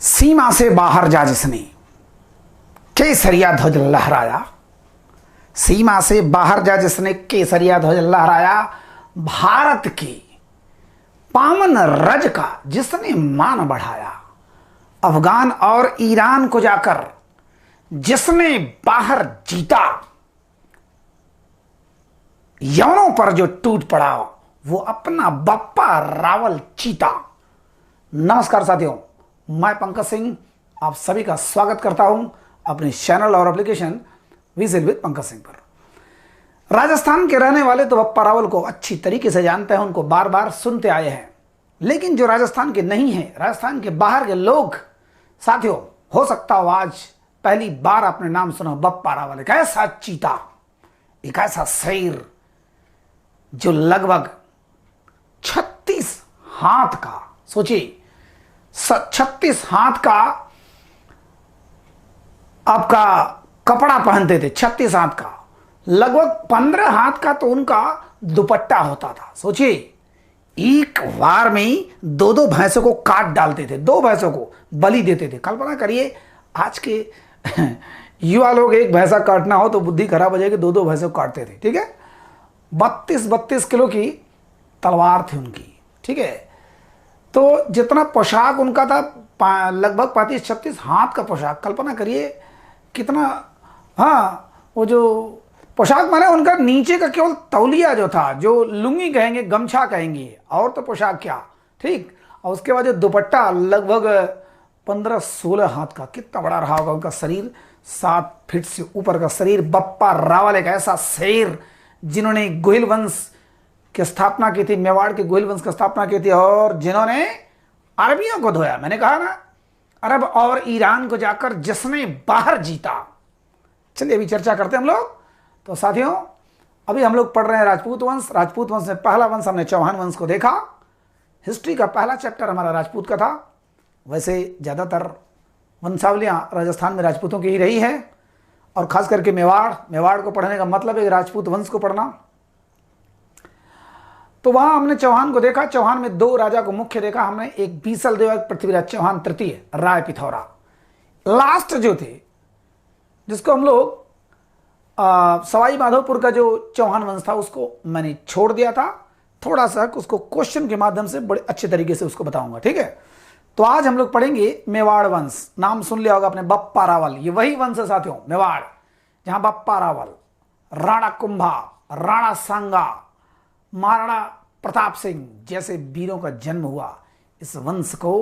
सीमा से बाहर जा जिसने केसरिया ध्वज लहराया, सीमा से बाहर जा जिसने केसरिया ध्वज लहराया, भारत की पावन रज का जिसने मान बढ़ाया, अफगान और ईरान को जाकर जिसने बाहर जीता, यवनों पर जो टूट पड़ा वो अपना बप्पा रावल चीता। नमस्कार साथियों, मैं पंकज सिंह आप सभी का स्वागत करता हूं अपने चैनल और application vigil with Pankaj Singh पर। राजस्थान के रहने वाले तो बप्पा रावल को अच्छी तरीके से जानते हैं, उनको बार बार सुनते आए हैं, लेकिन जो राजस्थान के नहीं हैं, राजस्थान के बाहर के लोग साथियों, हो सकता हो आज पहली बार अपने नाम सुना बप्पा रावल। एक ऐसा चीता, एक ऐसा शेर जो लगभग 36 हाथ का, सोचिए 36 हाथ का आपका कपड़ा पहनते थे, 36 हाथ का, लगभग 15 हाथ का तो उनका दुपट्टा होता था। सोचिए एक बार में ही दो भैंसों को काट डालते थे, 2 भैंसों को बलि देते थे। कल्पना करिए आज के युवा लोग एक भैंसा काटना हो तो बुद्धि खराब हो जाएगी, 2 भैंसों काटते थे। ठीक है, 32 किलो की तलवार थी उनकी। ठीक है, तो जितना पोशाक उनका था लगभग 35-36 हाथ का पोशाक। कल्पना करिए कितना। हाँ, वो जो पोशाक माने उनका नीचे का केवल तौलिया जो था, जो लुंगी कहेंगे, गमछा कहेंगे, और तो पोशाक क्या। ठीक, और उसके बाद जो दुपट्टा लगभग 15-16 हाथ का, कितना बड़ा रहा होगा उनका शरीर, 7 फीट से ऊपर का शरीर। बप्पा रावल एक ऐसा शेर जिन्होंने गोहिल वंश की स्थापना की थी, मेवाड़ के गोहिल वंश की स्थापना की थी, और जिन्होंने अरबियों को धोया। मैंने कहा ना, अरब और ईरान को जाकर जिसने बाहर जीता। चलिए अभी चर्चा करते हैं हम लोग। तो साथियों, अभी हम लोग पढ़ रहे हैं राजपूत वंश। राजपूत वंश में पहला वंश हमने चौहान वंश को देखा। हिस्ट्री का पहला चैप्टर हमारा राजपूत का था। वैसे ज़्यादातर वंशावलियाँ राजस्थान में राजपूतों की ही रही है, और खास करके मेवाड़ को पढ़ने का मतलब है राजपूत वंश को पढ़ना। तो वहां हमने चौहान को देखा। चौहान में 2 राजा को मुख्य देखा हमने, एक बीसल देव, एक पृथ्वीराज चौहान तृतीय, राय पिथौरा। लास्ट जो थे, जिसको हम लोग सवाई माधोपुर का जो चौहान वंश था, उसको मैंने छोड़ दिया था। थोड़ा सा उसको क्वेश्चन के माध्यम से बड़े अच्छे तरीके से उसको बताऊंगा। ठीक है, तो आज हम लोग पढ़ेंगे मेवाड़ वंश। नाम सुन लिया होगा आपने, बप्पा रावल। ये वही वंश है साथियों, मेवाड़, जहां बप्पा रावल, राणा कुंभा, राणा सांगा, महाराणा प्रताप सिंह जैसे वीरों का जन्म हुआ। इस वंश को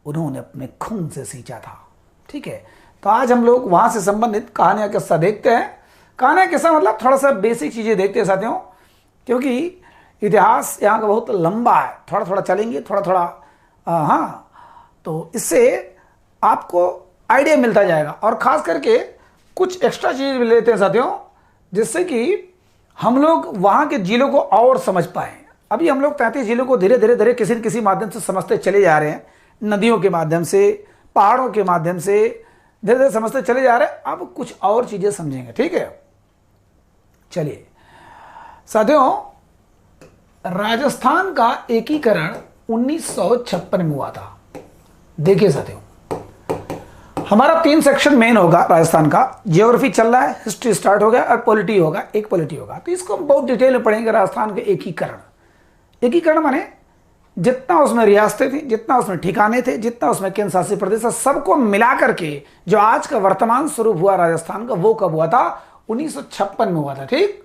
उन्होंने अपने खून से सींचा था। ठीक है, तो आज हम लोग वहां से संबंधित कहानियां किस्सा देखते हैं। कहानियां किस्सा मतलब थोड़ा सा बेसिक चीजें देखते हैं साथियों, क्योंकि इतिहास यहाँ का बहुत लंबा है। थोड़ा थोड़ा चलेंगे, थोड़ा थोड़ा हाँ, तो इससे आपको आइडिया मिलता जाएगा। और खास करके कुछ एक्स्ट्रा चीज भी लेते हैं साथियों, जिससे कि हम लोग वहाँ के जिलों को और समझ पाए। अभी हम लोग 33 जिलों को धीरे धीरे किसी न किसी माध्यम से समझते चले जा रहे हैं, नदियों के माध्यम से, पहाड़ों के माध्यम से धीरे धीरे समझते चले जा रहे हैं। अब कुछ और चीज़ें समझेंगे। ठीक है, चलिए साथियों, राजस्थान का एकीकरण 1956 में हुआ था। देखिए साथियों, हमारा 3 सेक्शन मेन होगा राजस्थान का। जियोग्राफी चल रहा है, हिस्ट्री स्टार्ट हो गया, और पॉलिटी होगा, एक पॉलिटी होगा। तो इसको हम बहुत डिटेल में पढ़ेंगे। राजस्थान के एकीकरण माने जितना उसमें रियासतें थी, जितना उसमें ठिकाने थे, जितना उसमें केंद्र शासित प्रदेश, सबको मिला करके जो आज का वर्तमान स्वरूप हुआ राजस्थान का, वो कब हुआ था? 1956 में हुआ था। ठीक,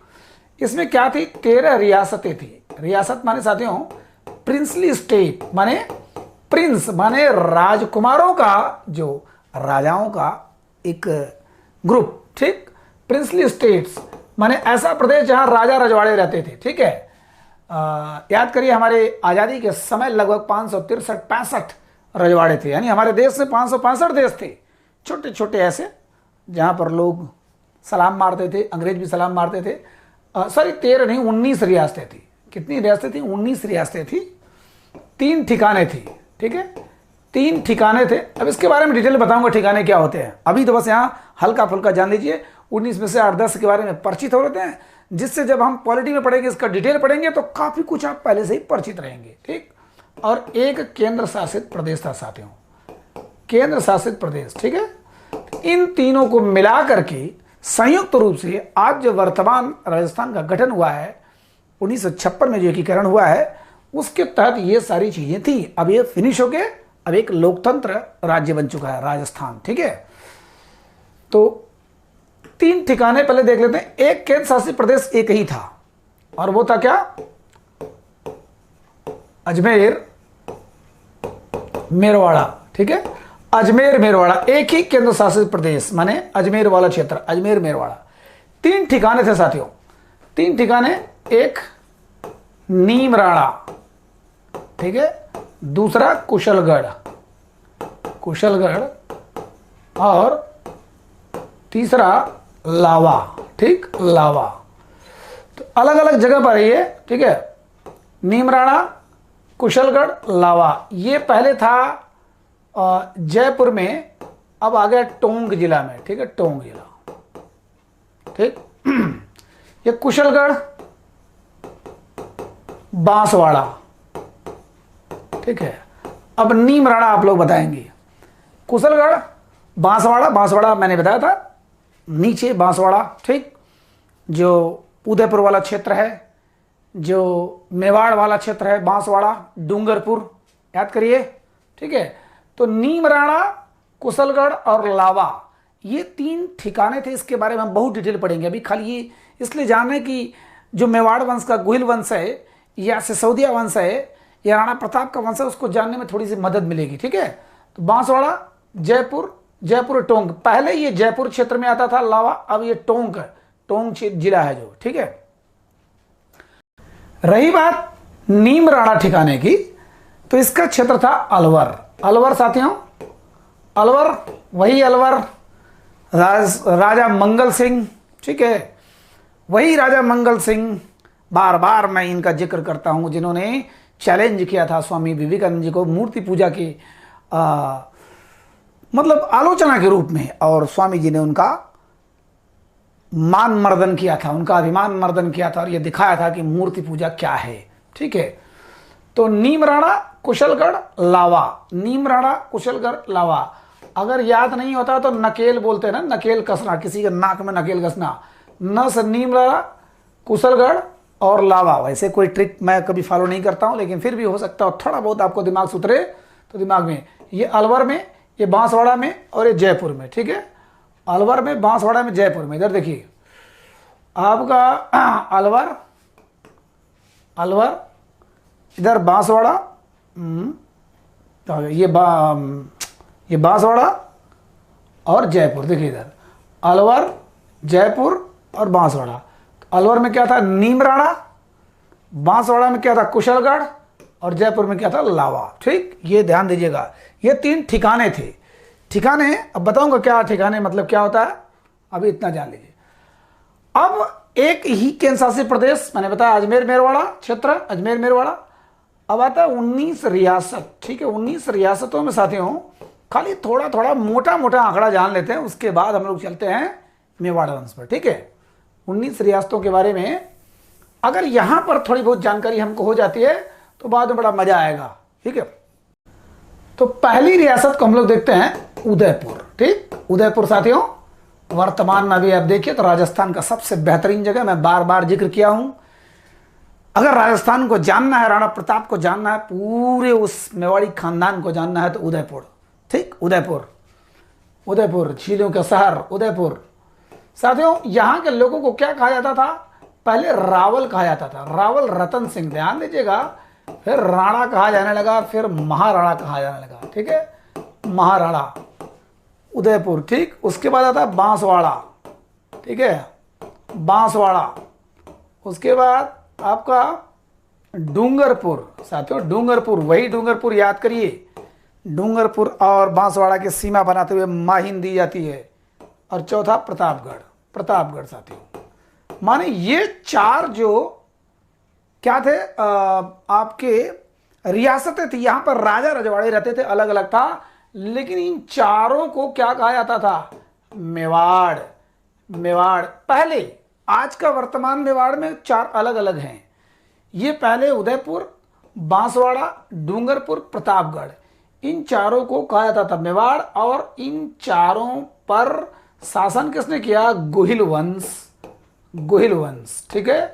इसमें क्या थी? 13 रियासतें थी। रियासत माने साथियों प्रिंसली स्टेट, माने प्रिंस माने राजकुमारों का, जो राजाओं का एक ग्रुप। ठीक, प्रिंसली स्टेट्स माने ऐसा प्रदेश जहां राजा रजवाड़े रहते थे। ठीक है, याद करिए हमारे आज़ादी के समय लगभग 563-65 रजवाड़े थे। यानी हमारे देश में 565 देश थे, छोटे छोटे ऐसे, जहां पर लोग सलाम मारते थे, अंग्रेज भी सलाम मारते थे। सॉरी 13 नहीं, 19 रियासतें थी। कितनी रियासतें थी? 19 रियासतें थी, 3 ठिकाने थी। ठीक है, 3 ठिकाने थे। अब इसके बारे में डिटेल बताऊंगा ठिकाने क्या होते हैं। अभी तो बस यहाँ हल्का फुल्का जान लीजिए, 19 में से 8-10 के बारे में परिचित हो लेते हैं, जिससे जब हम पॉलिटी में पढ़ेंगे, इसका डिटेल पढ़ेंगे, तो काफी कुछ आप पहले से ही परिचित रहेंगे। ठीक, और एक केंद्र शासित प्रदेश था साथियों, केंद्र शासित प्रदेश, ठीक है। इन तीनों को मिला करके संयुक्त रूप से आज जो वर्तमान राजस्थान का गठन हुआ है 1956 में जो एकीकरण हुआ है, उसके तहत ये सारी चीजें थी। अब ये फिनिश हो गए, अब एक लोकतंत्र राज्य बन चुका है राजस्थान, ठीक है। तो 3 ठिकाने पहले देख लेते हैं। एक केंद्र शासित प्रदेश एक ही था, और वो था क्या? अजमेर मेरवाड़ा, ठीक है। अजमेर मेरवाड़ा एक ही केंद्र शासित प्रदेश, माने अजमेर वाला क्षेत्र, अजमेर मेरवाड़ा। 3 ठिकाने थे साथियों, 3 ठिकाने। एक नीमराणा, ठीक है, दूसरा कुशलगढ़, कुशलगढ़, और तीसरा लावा, ठीक, लावा। तो अलग अलग जगह पर ये, ठीक है, नीमराणा, कुशलगढ़, लावा। ये पहले था जयपुर में, अब आ गया टोंक जिला में, ठीक है, टोंक जिला, ठीक। ये कुशलगढ़, बांसवाड़ा, ठीक है। अब नीमराणा आप लोग बताएंगे। कुशलगढ़, बांसवाड़ा, बांसवाड़ा मैंने बताया था नीचे बांसवाड़ा, ठीक, जो उदयपुर वाला क्षेत्र है, जो मेवाड़ वाला क्षेत्र है, बांसवाड़ा, डूंगरपुर, याद करिए, ठीक है। तो नीमराणा, कुशलगढ़ और लावा, ये 3 ठिकाने थे। इसके बारे में हम बहुत डिटेल पढ़ेंगे। अभी खाली ये इसलिए जाने कि जो मेवाड़ वंश का गोहिल वंश है, या सिसोदिया वंश है, या राणा प्रताप का वंश है, उसको जानने में थोड़ी सी मदद मिलेगी, ठीक है। तो बांसवाड़ा, जयपुर, जयपुर टोंक, पहले ये जयपुर क्षेत्र में आता था लावा, अब ये टोंक जिला है जो, ठीक है। रही बात नीमराणा ठिकाने की, तो इसका क्षेत्र था अलवर। अलवर साथियों, अलवर, वही अलवर, राजा मंगल सिंह, ठीक है, वही राजा मंगल सिंह, बार बार मैं इनका जिक्र करता हूं, जिन्होंने चैलेंज किया था स्वामी विवेकानंद जी को मूर्ति पूजा की मतलब आलोचना के रूप में, और स्वामी जी ने उनका मान मर्दन किया था, उनका अभिमान मर्दन किया था, और यह दिखाया था कि मूर्ति पूजा क्या है, ठीक है। तो नीमराणा, कुशलगढ़, लावा, नीमराणा, कुशलगढ़, लावा। अगर याद नहीं होता तो नकेल बोलते हैं ना, नकेल कसना, किसी के नाक में नकेल कसना, न से नीमराणा, कुशलगढ़ और लावा। वैसे कोई ट्रिक मैं कभी फॉलो नहीं करता हूं, लेकिन फिर भी हो सकता है थोड़ा बहुत आपको दिमाग से उतरे तो दिमाग में। ये अलवर में, ये बांसवाड़ा में, और ये जयपुर में, ठीक है। अलवर में, बांसवाड़ा में, जयपुर में। इधर देखिए आपका अलवर, अलवर, इधर बांसवाड़ा, ये बांसवाड़ा और जयपुर। देखिए इधर अलवर, जयपुर और बांसवाड़ा। अलवर में क्या था? नीमराणा, बांसवाड़ा में क्या था? कुशलगढ़, और जयपुर में क्या था? लावा, ठीक। ये ध्यान दीजिएगा, ये 3 ठिकाने थे। ठिकाने अब बताऊंगा क्या ठिकाने मतलब क्या होता है, अभी इतना जान लीजिए। अब एक ही केंद्र शासित प्रदेश, मैंने बताया अजमेर मेरवाड़ा क्षेत्र, अजमेर मेरवाड़ा। अब आता है 19 रियासत, ठीक है। 19 रियासतों में साथियों खाली थोड़ा थोड़ा मोटा मोटा आंकड़ा जान लेते हैं, उसके बाद हम लोग चलते हैं मेवाड़ वंश पर, ठीक है। 19 रियासतों के बारे में अगर यहां पर थोड़ी बहुत जानकारी हमको हो जाती है तो बाद में बड़ा मजा आएगा, ठीक है। तो पहली रियासत को हम लोग देखते हैं उदयपुर, ठीक। उदयपुर साथियों वर्तमान में अभी आप देखिए तो राजस्थान का सबसे बेहतरीन जगह, मैं बार बार जिक्र किया हूं। अगर राजस्थान को जानना है, राणा प्रताप को जानना है, पूरे उस मेवाड़ी खानदान को जानना है तो उदयपुर, ठीक। उदयपुर, उदयपुर झीलों का शहर उदयपुर। साथियों यहां के लोगों को क्या कहा जाता था? पहले रावल कहा जाता था, रावल रतन सिंह, ध्यान दीजिएगा। फिर राणा कहा जाने लगा, फिर महाराणा कहा जाने लगा, ठीक है। महाराणा उदयपुर, ठीक। उसके बाद आता है बांसवाड़ा, ठीक है, बांसवाड़ा। उसके बाद आपका डूंगरपुर, साथियों डूंगरपुर, वही डूंगरपुर याद करिए। डूंगरपुर और बांसवाड़ा की सीमा बनाते हुए माहिन दी जाती है। और चौथा प्रतापगढ़, प्रतापगढ़ साथियों। माने ये 4 जो क्या थे आपके रियासतें थी, यहां पर राजा रजवाड़े रहते थे, अलग अलग था। लेकिन इन चारों को क्या कहा जाता था? मेवाड़। मेवाड़ पहले, आज का वर्तमान मेवाड़ में 4 अलग अलग हैं। ये पहले उदयपुर, बांसवाड़ा, डूंगरपुर, प्रतापगढ़, इन चारों को कहा जाता था मेवाड़, और इन चारों पर शासन किसने किया? गुहिल वंश। गुहिल वंश, ठीक है,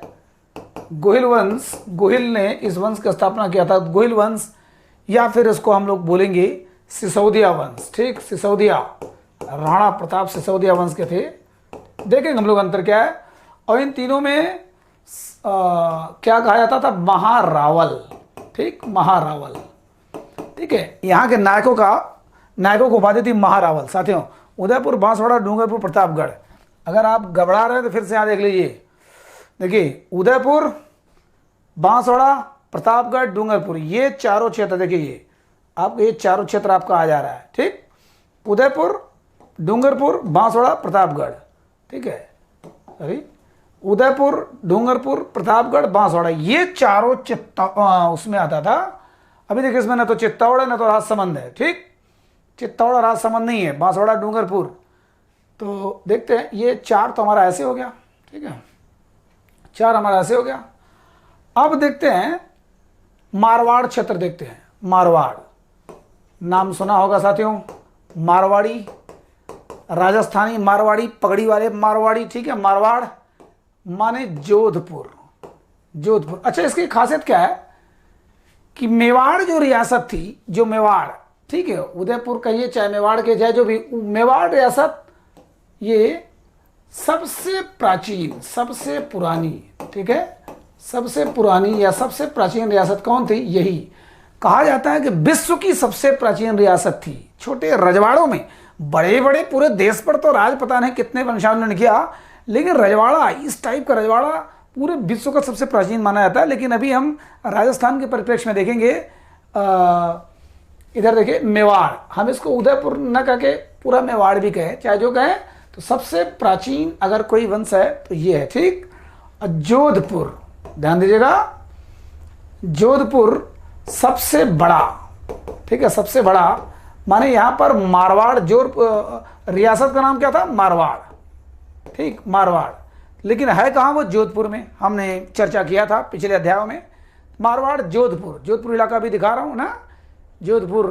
गुहिल वंश, गुहिल ने इस वंश की स्थापना किया था। गुहिल वंश, या फिर इसको हम लोग बोलेंगे सिसोदिया वंश, ठीक, सिसोदिया, राणा प्रताप सिसोदिया वंश के थे। देखेंगे हम लोग अंतर क्या है। और इन तीनों में क्या कहा जाता था? महारावल, ठीक, महारावल, ठीक है। यहाँ के नायकों को उपाधि थी महारावल। साथियों, उदयपुर, बांसवाड़ा, डूंगरपुर, प्रतापगढ़। अगर आप घबरा रहे हैं तो फिर से यहाँ देख लीजिए। देखिए, उदयपुर, बांसवाड़ा, प्रतापगढ़, डूंगरपुर, ये चारों क्षेत्र, देखिए ये आपको, ये चारों क्षेत्र आपका आ जा रहा है, ठीक। उदयपुर, डूंगरपुर, बांसवाड़ा, प्रतापगढ़, ठीक है। अरे उदयपुर, डूंगरपुर, प्रतापगढ़, बांसवाड़ा, ये चारों उसमें आता था। अभी देखिए इसमें न तो चित्तौड़ है न तो राजसमंद है, ठीक। चित्तौड़ और राजसमंद नहीं है, बांसवाड़ा, डूंगरपुर। तो देखते हैं, ये चार तो हमारा ऐसे हो गया, ठीक है, चार हमारा ऐसे हो गया। अब देखते हैं मारवाड़ क्षेत्र, देखते हैं मारवाड़, नाम सुना होगा साथियों, मारवाड़ी, राजस्थानी मारवाड़ी, पगड़ी वाले मारवाड़ी, ठीक है। मारवाड़ माने जोधपुर, जोधपुर। अच्छा, इसकी खासियत क्या है कि मेवाड़ जो रियासत थी, जो मेवाड़, ठीक है, उदयपुर कहिए चाहे मेवाड़ के, चाहे जो भी, मेवाड़ रियासत ये सबसे प्राचीन, सबसे पुरानी, ठीक है, सबसे पुरानी या सबसे प्राचीन रियासत कौन थी? यही कहा जाता है कि विश्व की सबसे प्राचीन रियासत थी। छोटे रजवाड़ों में, बड़े बड़े पूरे देश पर तो राज पता नहीं कितने वंशावलों ने किया, लेकिन रजवाड़ा, इस टाइप का रजवाड़ा पूरे विश्व का सबसे प्राचीन माना जाता है। लेकिन अभी हम राजस्थान के परिप्रेक्ष्य में देखेंगे, इधर देखिए मेवाड़, हम इसको उदयपुर न कह के पूरा मेवाड़ भी कहें, चाहे जो कहें, तो सबसे प्राचीन अगर कोई वंश है तो ये है, ठीक। जोधपुर, ध्यान दीजिएगा, जोधपुर सबसे बड़ा, ठीक है, सबसे बड़ा, माने यहां पर मारवाड़, जो रियासत का नाम क्या था? मारवाड़, ठीक, मारवाड़। लेकिन है कहाँ वो? जोधपुर में। हमने चर्चा किया था पिछले अध्यायों में। मारवाड़, जोधपुर, जोधपुर इलाका भी दिखा रहा हूँ ना, जोधपुर,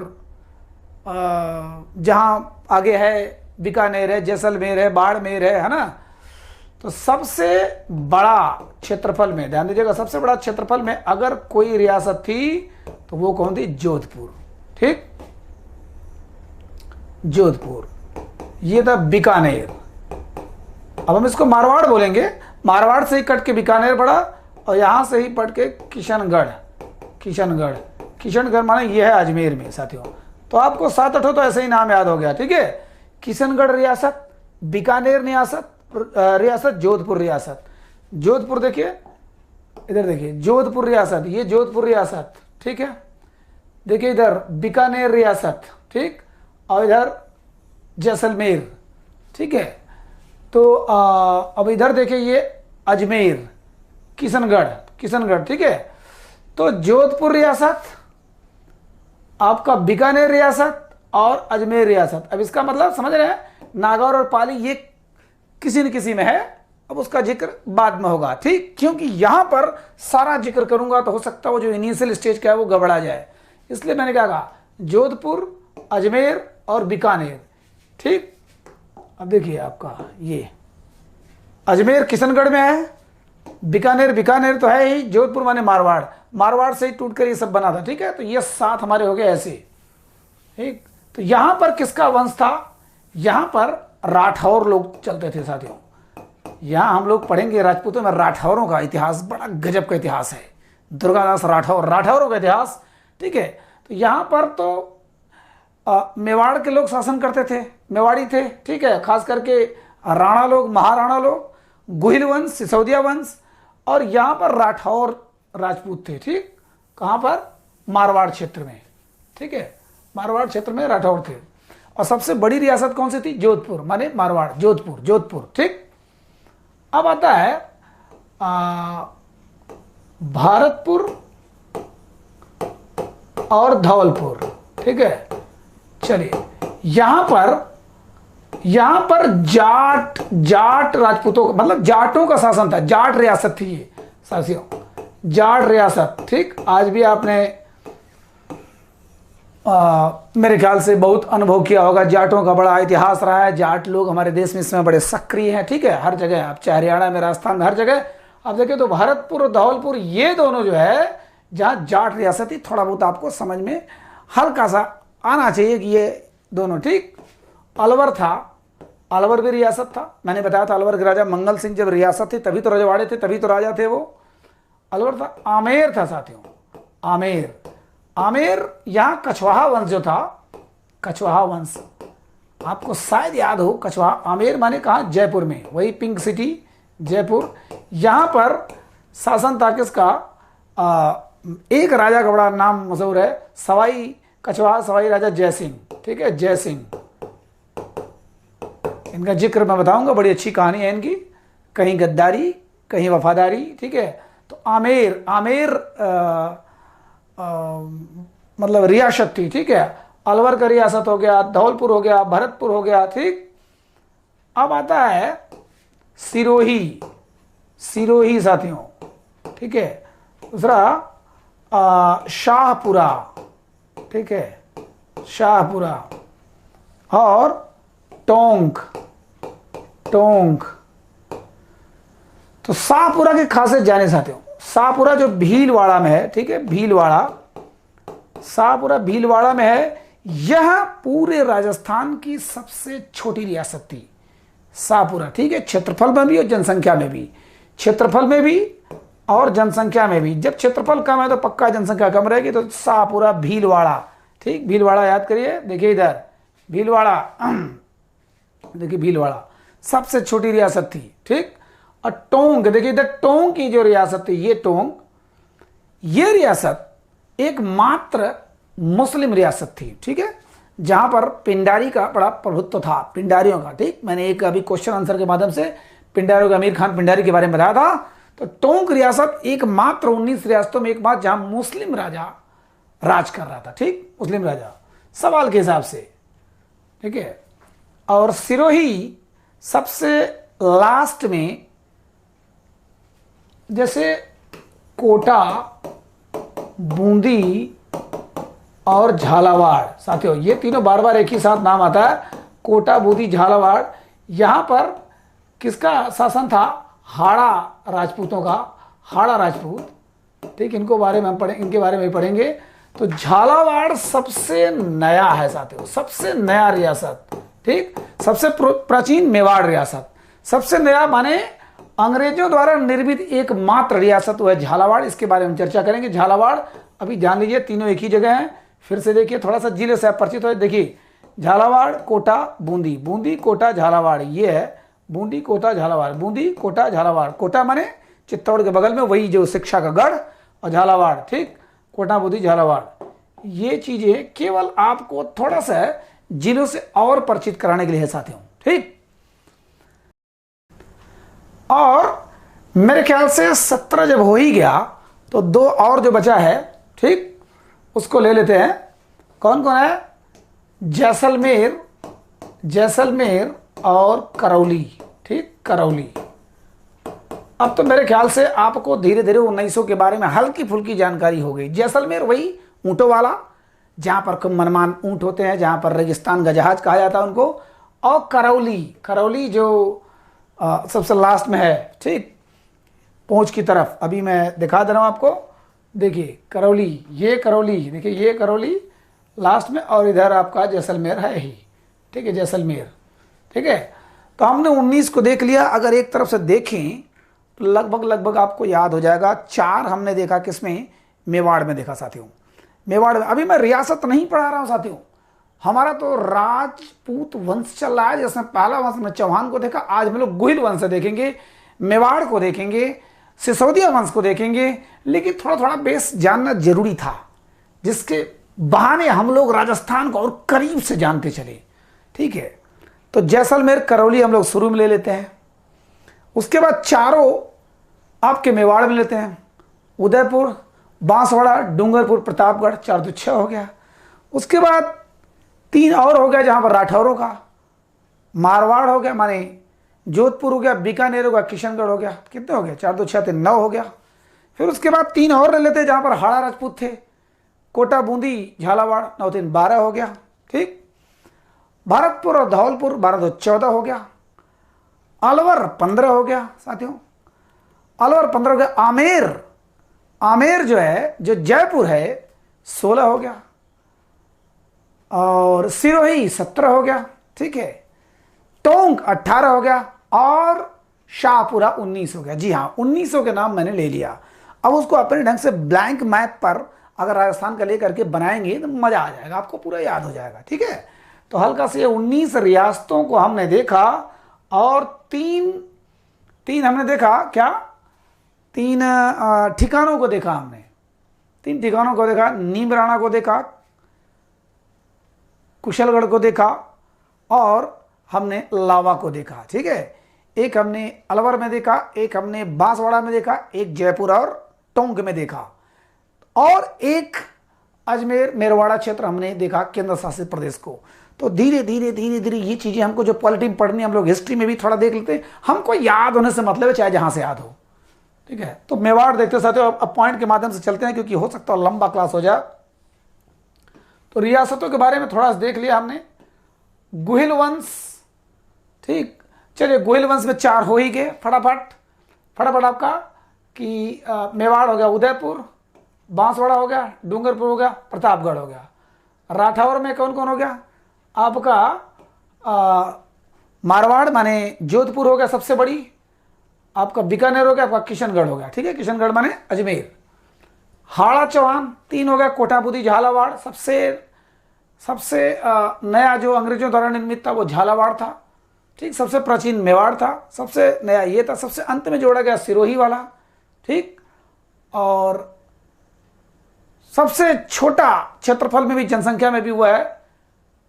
जहाँ आगे है बीकानेर है, जैसलमेर है, बाड़मेर है ना। तो सबसे बड़ा क्षेत्रफल में, ध्यान दीजिएगा, सबसे बड़ा क्षेत्रफल में अगर कोई रियासत थी तो वो कौन थी? जोधपुर, ठीक, जोधपुर। ये था बीकानेर। अब हम इसको मारवाड़ बोलेंगे, मारवाड़ से ही कट के बीकानेर पड़ा, और यहां से ही पट के किशनगढ़, किशनगढ़, किशनगढ़ माने ये है अजमेर में साथियों। तो आपको 7-8 तो ऐसे ही नाम याद हो गया, ठीक है। किशनगढ़ रियासत, बीकानेर रियासत, जोधपुर रियासत। जोधपुर देखिए, इधर देखिए, जोधपुर रियासत, ये जोधपुर रियासत, ठीक है। देखिए इधर बीकानेर रियासत, ठीक, और इधर जैसलमेर, ठीक है। तो अब इधर देखिए ये अजमेर, किशनगढ़, किशनगढ़, ठीक है। तो जोधपुर रियासत, आपका बीकानेर रियासत और अजमेर रियासत। अब इसका मतलब समझ रहे हैं, नागौर और पाली ये किसी न किसी में है, अब उसका जिक्र बाद में होगा, ठीक, क्योंकि यहां पर सारा जिक्र करूंगा तो हो सकता है वो जो इनिशियल स्टेज का है वो गड़बड़ा जाए, इसलिए मैंने क्या कहा, जोधपुर, अजमेर और बीकानेर, ठीक। अब देखिए आपका ये अजमेर किशनगढ़ में है, बीकानेर, बीकानेर तो है ही, जोधपुर माने मारवाड़, मारवाड़ से ही टूट कर ये सब बना था, ठीक है। तो ये 7 हमारे हो गए ऐसे, ठीक। तो यहां पर किसका वंश था? यहां पर राठौर लोग चलते थे साथियों। यहां हम लोग पढ़ेंगे राजपूतों में राठौरों का इतिहास, बड़ा गजब का इतिहास है। दुर्गादास राठौर, राठौरों का इतिहास, ठीक है। तो यहां पर तो मेवाड़ के लोग शासन करते थे, मेवाड़ी थे, ठीक है, खास करके राणा लोग, महाराणा लोग, गुहिल वंश, सिसोदिया वंश, और यहां पर राठौर राजपूत थे, ठीक। कहां पर? मारवाड़ क्षेत्र में, ठीक है, मारवाड़ क्षेत्र में राठौर थे। और सबसे बड़ी रियासत कौन सी थी? जोधपुर, माने मारवाड़, जोधपुर, जोधपुर, ठीक। अब आता है भारतपुर और धौलपुर, ठीक है। चलिए, यहां पर जाट राजपूतों का, मतलब जाटों का शासन था, जाट रियासत थी ये साथियों, जाट रियासत, ठीक। आज भी आपने मेरे ख्याल से बहुत अनुभव किया होगा। जाटों का बड़ा इतिहास रहा है। जाट लोग हमारे देश में इसमें बड़े सक्रिय हैं, ठीक है, हर जगह। आप चाहे हरियाणा में, राजस्थान में, हर जगह आप देखें तो भरतपुर और धौलपुर, ये दोनों जो है जहाँ जाट रियासत थी, थोड़ा बहुत आपको समझ में हल्का सा आना चाहिए कि ये दोनों, ठीक। अलवर था, अलवर भी रियासत था। मैंने बताया था अलवर के राजा मंगल सिंह जब रियासत थी तभी तो रजवाड़े थे, तभी तो राजा थे वो। अलवर था। आमेर था साथियों, आमेर। आमेर यहाँ कछवाहा वंश जो था, कछवाहा वंश, आपको शायद याद हो। कछवाहा, आमेर माने कहा, जयपुर में, वही पिंक सिटी जयपुर। यहाँ पर शासन था किसका? एक राजा का बड़ा नाम मशहूर है, सवाई कछवाहा सवाई राजा जयसिंह, ठीक है, जयसिंह। इनका जिक्र मैं बताऊंगा, बड़ी अच्छी कहानी है इनकी, कहीं गद्दारी कहीं वफादारी, ठीक है। तो आमेर, आमेर मतलब रियासत थी, ठीक है। अलवर का रियासत हो गया, धौलपुर हो गया, भरतपुर हो गया, ठीक। अब आता है सिरोही, सिरोही साथियों, ठीक है। दूसरा शाहपुरा, ठीक है, शाहपुरा। और टोंक, टोंक। तो शाहपुरा के खासे जाने साथियों, शाहपुरा जो भीलवाड़ा में है, ठीक है, भीलवाड़ा, शाहपुरा भीलवाड़ा में है। यह पूरे राजस्थान की सबसे छोटी रियासत थी शाहपुरा, ठीक है, क्षेत्रफल में भी और जनसंख्या में भी, क्षेत्रफल में भी और जनसंख्या में भी। जब क्षेत्रफल कम है तो पक्का जनसंख्या कम रहेगी। तो शाहपुरा भीलवाड़ा, ठीक, भीलवाड़ा याद करिए, देखिए इधर भीलवाड़ा, देखिए भीलवाड़ा सबसे छोटी रियासत थी, ठीक। और टोंक, देखिए इधर टोंक की जो रियासत थी, ये टोंक, ये रियासत एकमात्र मुस्लिम रियासत थी, ठीक है, जहां पर पिंडारी का बड़ा प्रभुत्व था, पिंडारियों का, ठीक। मैंने एक अभी क्वेश्चन आंसर के माध्यम से पिंडारियों के अमीर खान पिंडारी के बारे में बताया था। तो टोंक रियासत एकमात्र 19 रियासतों में एकमात्र जहां मुस्लिम राजा राज कर रहा था, ठीक, मुस्लिम राजा सवाल के हिसाब से, ठीक है। और सिरोही सबसे लास्ट में, जैसे कोटा, बूंदी और झालावाड़ साथियों, ये तीनों बार बार एक ही साथ नाम आता है, कोटा, बूंदी, झालावाड़। यहां पर किसका शासन था? हाड़ा राजपूतों का, हाड़ा राजपूत, ठीक। इनको बारे में हम इनके बारे में पढ़ेंगे। तो झालावाड़ सबसे नया है साथियों, सबसे नया रियासत, ठीक। सबसे प्राचीन मेवाड़ रियासत, सबसे नया माने अंग्रेजों द्वारा निर्मित एकमात्र रियासत वो है झालावाड़। इसके बारे में चर्चा करेंगे। झालावाड़ अभी ध्यान लीजिए, तीनों एक ही जगह हैं। फिर से देखिए, थोड़ा सा जिले से आप परिचित हो। देखिए झालावाड़, कोटा, बूंदी, बूंदी, कोटा, झालावाड़, ये है बूंदी, कोटा, झालावाड़, बूंदी, कोटा, झालावाड़। कोटा माने चित्तौड़ के बगल में वही जो शिक्षा का गढ़, और झालावाड़, ठीक, कोटा, बूंदी, झालावाड़। ये चीजें केवल आपको थोड़ा सा जिलों से और परिचित कराने के लिए है साथियों, ठीक। और मेरे ख्याल से 17 जब हो ही गया तो दो और जो बचा है, ठीक, उसको ले लेते हैं। कौन कौन है? जैसलमेर, जैसलमेर और करौली, ठीक, करौली। अब तो मेरे ख्याल से आपको धीरे धीरे 1900 के बारे में हल्की फुल्की जानकारी हो गई। जैसलमेर वही ऊंटों वाला, जहां पर खूब मनमान ऊंट होते हैं, जहां पर रेगिस्तान का जहाज कहा जाता है उनको। और करौली, करौली जो सबसे लास्ट में है, ठीक, पहुंच की तरफ। अभी मैं दिखा दे रहा हूं आपको, देखिए करौली, ये करौली, देखिए ये करौली लास्ट में, और इधर आपका जैसलमेर है ही, ठीक है, जैसलमेर, ठीक है। तो हमने 19 को देख लिया। अगर एक तरफ से देखें तो लगभग लगभग आपको याद हो जाएगा। 4 हमने देखा किसमें? मेवाड़ में देखा साथियों, मेवाड़ में। अभी मैं रियासत नहीं पढ़ा रहा हूं साथियों, हमारा तो राजपूत वंश चल रहा है। जिसमें पहला वंश में चौहान को देखा, आज हम लोग गुहिल वंश से देखेंगे, मेवाड़ को देखेंगे, सिसोदिया वंश को देखेंगे। लेकिन थोड़ा थोड़ा बेस जानना जरूरी था, जिसके बहाने हम लोग राजस्थान को और करीब से जानते चले, ठीक है। तो जैसलमेर, करौली हम लोग शुरू में ले लेते हैं। उसके बाद चारों आपके मेवाड़ में लेते हैं। उदयपुर, बांसवाड़ा, डूंगरपुर, प्रतापगढ़, 4 तो 6 हो गया। उसके बाद 3 और हो गया, जहां पर राठौरों का, मारवाड़ हो गया, माने जोधपुर हो गया, बीकानेर हो गया, किशनगढ़ हो गया। कितने हो गए? 4 2 6 3 9 हो गया। फिर उसके बाद 3 और ले लेते हैं, जहां पर हाड़ा राजपूत थे, कोटा, बूंदी, झालावाड़ 9 3 12 हो गया। ठीक, भरतपुर और धौलपुर 12 2 14 हो गया। अलवर 15 हो गया साथियों, अलवर 15 हो गया। आमेर, आमेर जो है, जो जयपुर है 16 हो गया। और सिरोही 17 हो गया। ठीक है, टोंक 18 हो गया और शाहपुरा 19 हो गया। जी हाँ, 1900 के नाम मैंने ले लिया। अब उसको अपने ढंग से ब्लैंक मैप पर अगर राजस्थान का लेकर के बनाएंगे तो मजा आ जाएगा, आपको पूरा याद हो जाएगा। ठीक है, तो हल्का से 19 रियासतों को हमने देखा और तीन हमने देखा, क्या 3 ठिकानों को देखा हमने, 3 ठिकानों को देखा। नीमराणा को देखा, कुशलगढ़ को देखा और हमने लावा को देखा। ठीक है, एक हमने अलवर में देखा, एक हमने बांसवाड़ा में देखा, एक जयपुर और टोंक में देखा, और एक अजमेर मेरवाड़ा क्षेत्र हमने देखा, केंद्र शासित प्रदेश को। तो धीरे धीरे धीरे धीरे ये चीजें हमको जो पॉलिटी में पढ़नी, हम लोग हिस्ट्री में भी थोड़ा देख लेते हैं, हमको याद होने से मतलब है, चाहे जहां से याद हो। ठीक है, तो मेवाड़ देखते साथियों। अब पॉइंट के माध्यम से चलते हैं क्योंकि हो सकता है लंबा क्लास हो जाए। तो रियासतों के बारे में थोड़ा सा देख लिया हमने। गुहिल वंश, ठीक, चलिए गुहिल वंश में 4 हो ही गए फटाफट आपका कि मेवाड़ हो गया, उदयपुर, बांसवाड़ा हो गया, डूंगरपुर हो गया, प्रतापगढ़ हो गया। राठौर में कौन कौन हो गया आपका? मारवाड़ माने जोधपुर हो गया सबसे बड़ी, आपका बीकानेर हो गया, आपका किशनगढ़ हो गया। ठीक है, किशनगढ़ माने अजमेर। हाड़ा चौहान 3 हो गया, कोटा, बूंदी, झालावाड़। सबसे नया जो अंग्रेजों द्वारा निर्मित था वो झालावाड़ था। ठीक, सबसे प्राचीन मेवाड़ था, सबसे नया ये था। सबसे अंत में जोड़ा गया सिरोही वाला। ठीक, और सबसे छोटा क्षेत्रफल में भी, जनसंख्या में भी वो है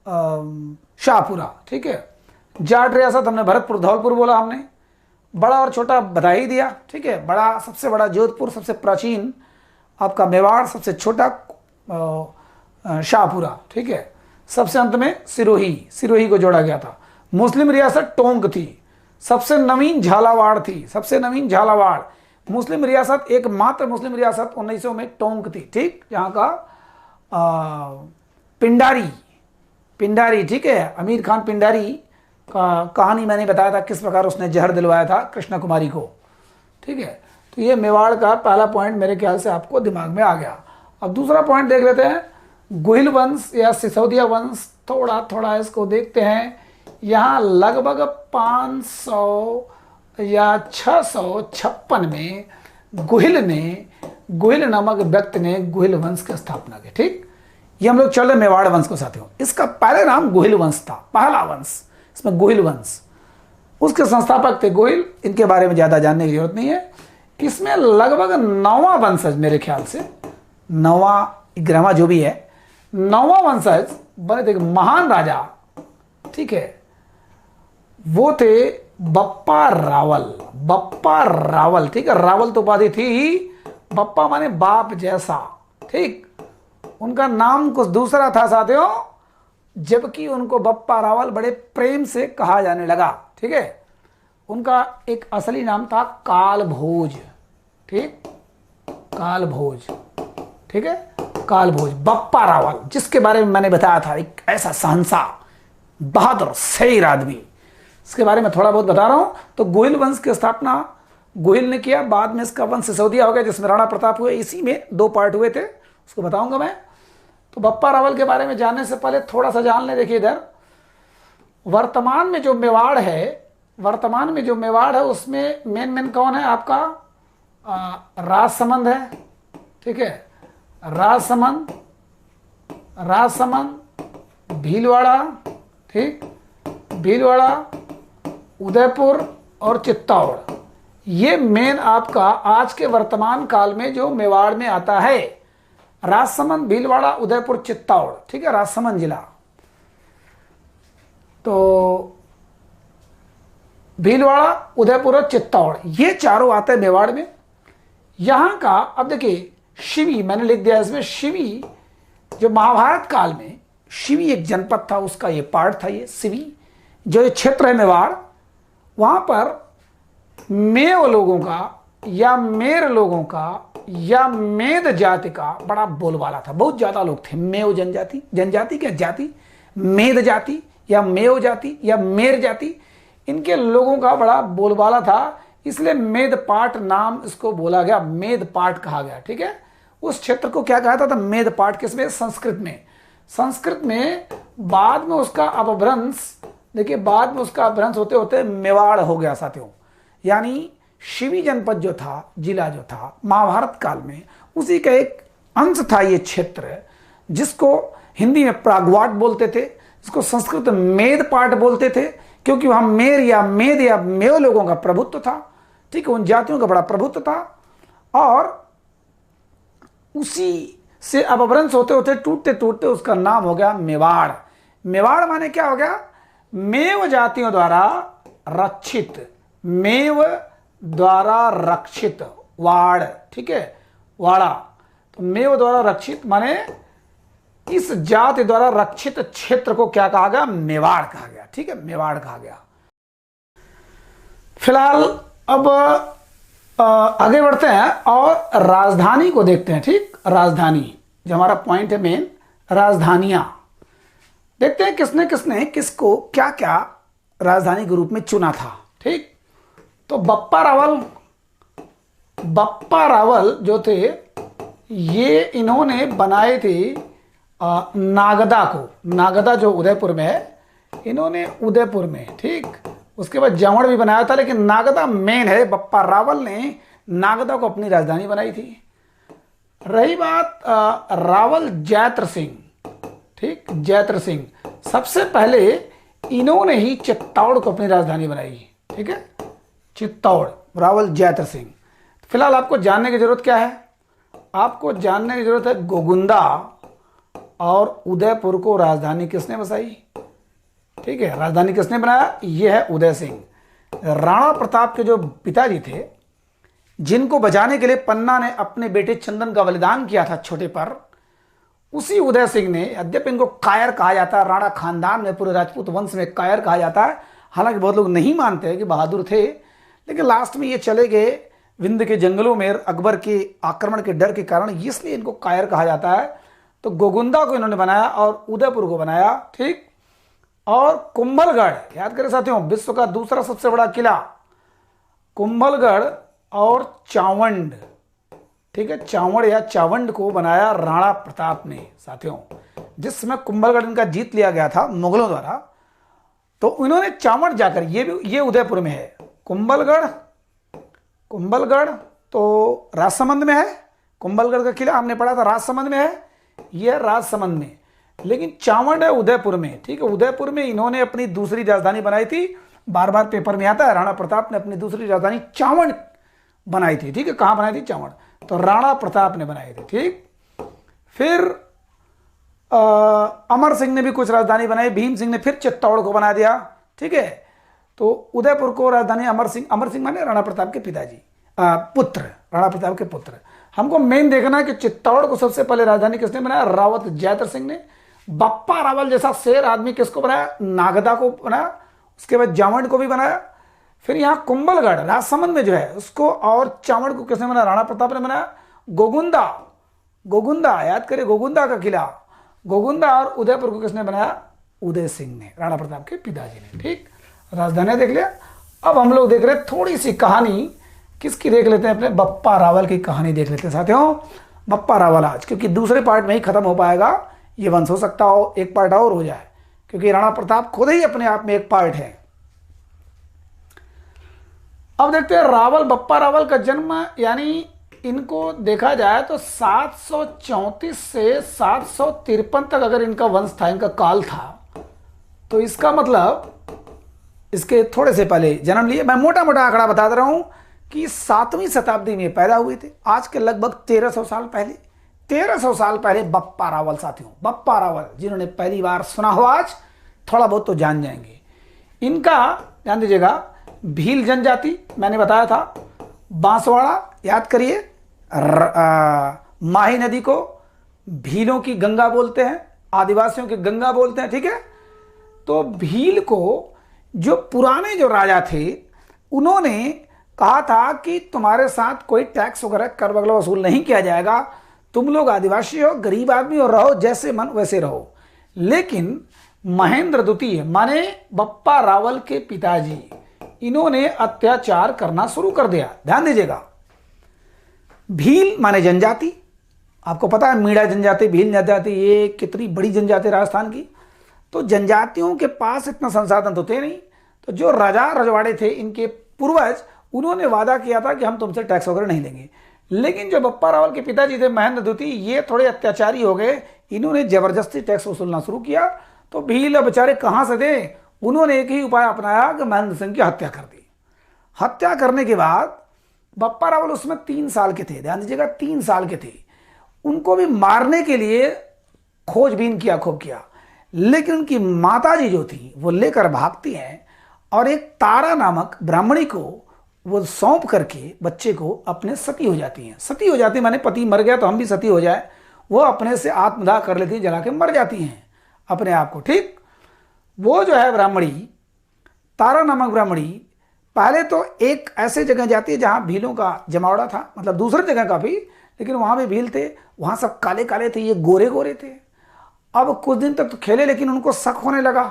शाहपुरा। ठीक है, जाट रियासत हमने भरतपुर, धौलपुर बोला हमने, बड़ा और छोटा बता ही दिया। ठीक है, बड़ा, सबसे बड़ा जोधपुर, सबसे प्राचीन आपका मेवाड़, सबसे छोटा शाहपुरा। ठीक है, सबसे अंत में सिरोही को जोड़ा गया था। मुस्लिम रियासत टोंक थी, सबसे नवीन झालावाड़ थी, सबसे नवीन झालावाड़। मुस्लिम रियासत, एकमात्र मुस्लिम रियासत 1900 में टोंक थी। ठीक, जहाँ का पिंडारी। ठीक है, अमीर खान पिंडारी का कहानी मैंने बताया था, किस प्रकार उसने जहर दिलवाया था कृष्णा कुमारी को। ठीक है, तो ये मेवाड़ का पहला पॉइंट मेरे ख्याल से आपको दिमाग में आ गया। अब दूसरा पॉइंट देख लेते हैं, गुहिल वंश या सिसोदिया वंश। थोड़ा इसको देखते हैं। यहाँ लगभग 500 या 656 में गुहिल नामक व्यक्ति ने गुहिल वंश की स्थापना की। ठीक, ये हम लोग चल रहे मेवाड़ वंश को साथियों। इसका पहले नाम गुहिल वंश था, पहला वंश, इसमें गुहिल वंश। उसके संस्थापक थे गुहिल, इनके बारे में ज्यादा जानने की जरूरत नहीं है। इसमें लगभग 9वां वंशज, मेरे ख्याल से 9वां 11वां जो भी है, 9वां वंशज बने थे महान राजा। ठीक है, वो थे बप्पा रावल। ठीक है, रावल तो उपाधि थी ही, बप्पा माने बाप जैसा। ठीक, उनका नाम कुछ दूसरा था साथियों, जबकि उनको बप्पा रावल बड़े प्रेम से कहा जाने लगा। ठीक है, उनका एक असली नाम था कालभोज। ठीक, कालभोज। ठीक है, कालभोज बप्पा रावल, जिसके बारे में मैंने बताया था, एक ऐसा शहंशाह, बहादुर, शेर आदमी। इसके बारे में थोड़ा बहुत बता रहा हूं। तो गुहिल वंश की स्थापना गुहिल ने किया, बाद में इसका वंश सिसोदिया हो गया, जिसमें राणा प्रताप हुए। इसी में 2 पार्ट हुए थे, उसको बताऊंगा मैं। तो बप्पा रावल के बारे में जानने से पहले थोड़ा सा जान लें। देखिए इधर वर्तमान में जो मेवाड़ है उसमें मेन कौन है आपका? राजसमंद है। ठीक है, राजसमंद, भीलवाड़ा। ठीक, भीलवाड़ा, उदयपुर और चित्तौड़, ये मेन आपका आज के वर्तमान काल में जो मेवाड़ में आता है। राजसमंद, भीलवाड़ा, उदयपुर, चित्तौड़। ठीक है, राजसमंद जिला। तो भीलवाड़ा, उदयपुर और चित्तौड़, ये चारों आते हैं मेवाड़ में। यहां का, अब देखिए शिवी मैंने लिख दिया इसमें, शिवी जो महाभारत काल में शिवी एक जनपद था, उसका ये पार्ट था। ये शिवी जो ये क्षेत्र है मेवाड़, वहां पर मेव लोगों का या मेर लोगों का या मेद जाति का बड़ा बोलबाला था। बहुत ज्यादा लोग थे। मेव जनजाति, जनजाति क्या जाति, मेद जाति या मेव जाति या मेर जाति, इनके लोगों का बड़ा बोलबाला था, इसलिए मेदपाट नाम इसको बोला गया, मेदपाट कहा गया। ठीक है, उस क्षेत्र को क्या कहा था मेदपाट। किसमें? संस्कृत में। संस्कृत में बाद में उसका अपभ्रंश, देखिए बाद में उसका अपभ्रंश होते होते मेवाड़ हो गया साथियों। यानी शिवी जनपद जो था, जिला जो था, महाभारत काल में उसी का एक अंश था ये क्षेत्र, जिसको हिंदी में प्रागवाट बोलते थे, जिसको संस्कृत में मेदपाट बोलते थे, क्योंकि वहां मेर या मेद या मेव लोगों का प्रभुत्व था। ठीक है, उन जातियों का बड़ा प्रभुत्व था, और उसी से अपभ्रंश होते होते टूटते टूटते उसका नाम हो गया मेवाड़। मेवाड़ माने क्या हो गया? मेव जातियों द्वारा रक्षित, मेव द्वारा रक्षित, वाड़। ठीक है, वाड़ा। तो मेव द्वारा रक्षित माने इस जाति द्वारा रक्षित क्षेत्र को क्या कहा गया? मेवाड़ कहा गया। ठीक है, मेवाड़ कहा गया। फिलहाल अब आगे बढ़ते हैं और राजधानी को देखते हैं। ठीक, राजधानी जो हमारा पॉइंट है मेन, राजधानियां देखते हैं किसने किसने किसको क्या क्या राजधानी के रूप में चुना था। ठीक, तो बप्पा रावल जो थे, ये इन्होंने बनाए थे नागदा को। नागदा जो उदयपुर में है, इन्होंने उदयपुर में, ठीक, उसके बाद जमड़ भी बनाया था, लेकिन नागदा मेन है। बप्पा रावल ने नागदा को अपनी राजधानी बनाई थी। रही बात रावल जैत्र सिंह, ठीक, जैत्र सिंह, सबसे पहले इन्होंने ही चित्तौड़ को अपनी राजधानी बनाई। ठीक है, चित्तौड़, रावल जैत्र सिंह। फिलहाल आपको जानने की जरूरत क्या है? आपको जानने की जरूरत है गोगुंदा और उदयपुर को राजधानी किसने बसाई। ठीक है, राजधानी किसने बनाया? यह है उदय सिंह। राणा प्रताप के जो पिताजी थे, जिनको बचाने के लिए पन्ना ने अपने बेटे चंदन का बलिदान किया था छोटे पर, उसी उदय सिंह ने, यद्यपि इनको कायर कहा जाता है, राणा खानदान में, पूरे राजपूत वंश में कायर कहा जाता है, हालांकि बहुत लोग नहीं मानते हैं कि बहादुर थे, लेकिन लास्ट में ये चले गए विंध्य के जंगलों में अकबर के आक्रमण के डर के कारण, इसलिए इनको कायर कहा जाता है। तो गोगुंदा को इन्होंने बनाया और उदयपुर को बनाया। ठीक, और कुंभलगढ़, याद करें साथियों, विश्व का दूसरा सबसे बड़ा किला कुंभलगढ़ और चावंड, ठीक है, चावड़ या चावंड को बनाया राणा प्रताप ने साथियों। जिस समय कुंभलगढ़ इनका जीत लिया गया था मुगलों द्वारा, तो इन्होंने चावड़ जाकर, ये उदयपुर में है। कुंभलगढ़ तो राजसमंद में है। कुंभलगढ़ का किला हमने पढ़ा था राजसमंद में है, यह राजसमंद में, लेकिन चावंड है उदयपुर में। ठीक है, उदयपुर में इन्होंने अपनी दूसरी राजधानी बनाई थी। बार बार पेपर में आता है, राणा प्रताप ने अपनी दूसरी राजधानी चावंड बनाई थी। ठीक है, कहां बनाई थी? चावंड। तो राणा प्रताप ने बनाई थी। ठीक, फिर अमर सिंह ने भी कुछ राजधानी बनाई। भीम सिंह ने फिर चित्तौड़ को बना दिया। ठीक है, तो उदयपुर को राजधानी अमर सिंह माने राणा प्रताप के पिताजी, पुत्र, राणा प्रताप के पुत्र। हमको मेन देखना है कि चित्तौड़ को सबसे पहले राजधानी किसने बनाया? रावत जैत्र सिंह ने। बप्पा रावल जैसा शेर आदमी किसको बनाया? नागदा को बनाया। उसके बाद जावंड को भी बनाया। फिर यहाँ कुंभलगढ़ राजसमंद में जो है उसको, और चावड़ को किसने बनाया? राणा प्रताप ने बनाया। गोगुंदा याद करिए, गोगुंदा का किला, गोगुंदा और उदयपुर को किसने बनाया? उदय सिंह ने, राणा प्रताप के पिताजी ने। ठीक, राजधानी देख लिया। अब हम लोग देख रहे हैं थोड़ी सी कहानी, किसकी देख लेते हैं? अपने बप्पा रावल की कहानी देख लेते हैं साथियों। बप्पा रावल आज, क्योंकि दूसरे पार्ट में ही खत्म हो पाएगा ये वंश, हो सकता हो एक पार्ट और हो जाए, क्योंकि राणा प्रताप खुद ही अपने आप में एक पार्ट है। अब देखते हैं रावल, बप्पा रावल का जन्म, यानी इनको देखा जाए तो 734 से 753 तक अगर इनका वंश था, इनका काल था, तो इसका मतलब इसके थोड़े से पहले जन्म लिए। मैं मोटा मोटा आंकड़ा बता दे रहा हूं कि 7वीं शताब्दी में पैदा हुए थे, आज के लगभग 1300 साल पहले। 1300 साल पहले बप्पा रावल साथियों, बप्पा रावल, जिन्होंने पहली बार सुना हो आज, थोड़ा बहुत तो जान जाएंगे। इनका ध्यान दीजिएगा, भील जनजाति मैंने बताया था, बांसवाड़ा याद करिए, माही नदी को भीलों की गंगा बोलते हैं, आदिवासियों की गंगा बोलते हैं। ठीक है, तो भील को जो पुराने जो राजा थे, उन्होंने कहा था कि तुम्हारे साथ कोई टैक्स वगैरह कर वगैरह वसूल नहीं किया जाएगा, तुम लोग आदिवासी हो, गरीब आदमी हो, रहो जैसे मन वैसे रहो। लेकिन महेंद्र द्वितीय माने बप्पा रावल के पिताजी, इन्होंने अत्याचार करना शुरू कर दिया। ध्यान दीजिएगा, भील माने जनजाति, आपको पता है मीणा जनजाति, भील जनजाति, ये कितनी बड़ी जनजाति राजस्थान की। तो जनजातियों के पास इतना संसाधन तो थे नहीं, तो जो राजा रजवाड़े थे इनके पूर्वज, उन्होंने वादा किया था कि हम तुमसे टैक्स वगैरह नहीं लेंगे। लेकिन जो बप्पा रावल के पिताजी थे महेंद्र द्वितीय, ये थोड़े अत्याचारी हो गए, इन्होंने जबरदस्ती टैक्स वसूलना शुरू किया। तो भील बेचारे कहाँ से थे, उन्होंने एक ही उपाय अपनाया कि महेंद्र सिंह की हत्या कर दी। हत्या करने के बाद बप्पा रावल उसमें 3 साल के थे, ध्यान दीजिएगा 3 साल के थे। उनको भी मारने के लिए खोजबीन किया, खूब किया, लेकिन उनकी माताजी जो थी वो लेकर भागती हैं और एक तारा नामक ब्राह्मणी को वो सौंप करके बच्चे को अपने सती हो जाती हैं। सती हो जाती माने पति मर गया तो हम भी सती हो जाए, वो अपने से आत्मदाह कर लेती हैं, जला के मर जाती हैं अपने आप को। ठीक, वो जो है ब्राह्मणी, तारा नामक ब्राह्मणी, पहले तो एक ऐसे जगह जाती है जहां भीलों का जमावड़ा था, मतलब दूसरी जगह का भी, लेकिन वहां भी भील थे, वहां सब काले काले थे, ये गोरे गोरे थे। अब कुछ दिन तक तो खेले, लेकिन उनको शक होने लगा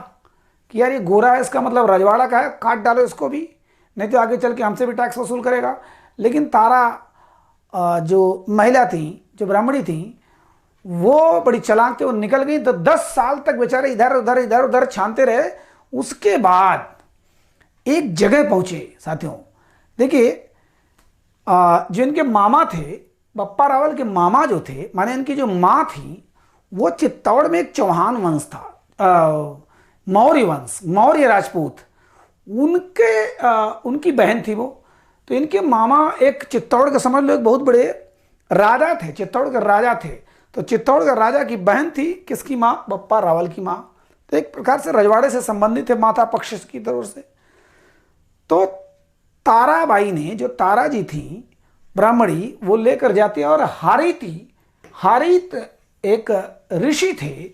कि यार ये गोरा है, इसका मतलब रजवाड़ा का है, काट डालो इसको भी, नहीं तो आगे चल के हमसे भी टैक्स वसूल करेगा। लेकिन तारा जो महिला थी, जो ब्राह्मणी थी, वो बड़ी चालाक थे, वो निकल गई। तो 10 साल तक बेचारे इधर उधर छानते रहे। उसके बाद एक जगह पहुंचे साथियों, देखिए जो इनके मामा थे, बप्पा रावल के मामा जो थे, माने इनकी जो माँ थी, वो चित्तौड़ में एक चौहान वंश था, मौर्य वंश, मौर्य राजपूत, उनकी बहन थी वो। तो इनके मामा एक चित्तौड़ के, समझ लो, एक बहुत बड़े राजा थे, चित्तौड़ के राजा थे। तो चित्तौड़ के राजा की बहन थी किसकी माँ, बप्पा रावल की माँ। तो एक प्रकार से रजवाड़े से संबंधित थे माता पक्ष की तरफ से। तो ताराबाई ने, जो तारा जी थी ब्राह्मणी, वो लेकर जाती है और हारित एक ऋषि थे,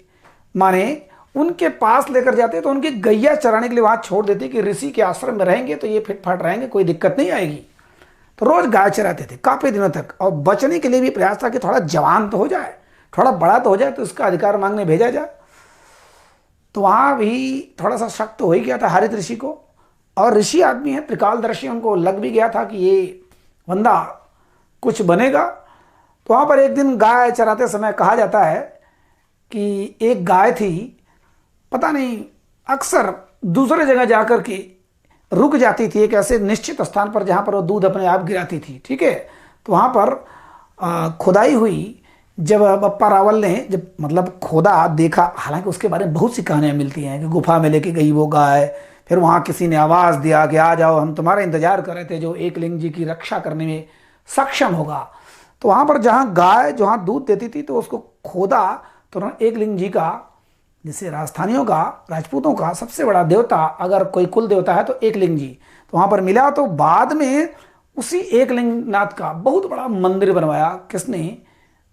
माने उनके पास लेकर जाते, तो उनकी गैया चराने के लिए वहां छोड़ देते कि ऋषि के आश्रम में रहेंगे तो ये फिटफाट रहेंगे, कोई दिक्कत नहीं आएगी। तो रोज गाय चराते थे काफी दिनों तक, और बचने के लिए भी प्रयास था कि थोड़ा जवान तो हो जाए, थोड़ा बड़ा तो हो जाए, तो उसका अधिकार मांगने भेजा जाए। तो वहां भी थोड़ा सा शक तो हो ही गया था हरित ऋषि को, और ऋषि आदमी है, त्रिकालदर्शी, उनको लग भी गया था कि ये बंदा कुछ बनेगा। तो वहां पर एक दिन गाय चराते समय कहा जाता है कि एक गाय थी, पता नहीं अक्सर दूसरे जगह जाकर के रुक जाती थी, एक ऐसे निश्चित स्थान पर जहां पर वो दूध अपने आप गिराती थी। ठीक है, तो वहां पर खुदाई हुई। जब बप्पा रावल ने जब मतलब खोदा, देखा, हालांकि उसके बारे में बहुत सी कहानियां मिलती हैं कि गुफा में लेके गई वो गाय, फिर वहां किसी ने आवाज दिया कि आ जाओ, हम तुम्हारा इंतजार कर रहे थे, जो एकलिंग जी की रक्षा करने में सक्षम होगा। तो वहां पर जहां गाय जहां दूध देती थी, तो उसको खोदा, तो एकलिंग जी का, जैसे राजस्थानियों का, राजपूतों का सबसे बड़ा देवता, अगर कोई कुल देवता है तो एकलिंग जी, तो वहां पर मिला। तो बाद में उसी एकलिंग नाथ का बहुत बड़ा मंदिर बनवाया, किसने,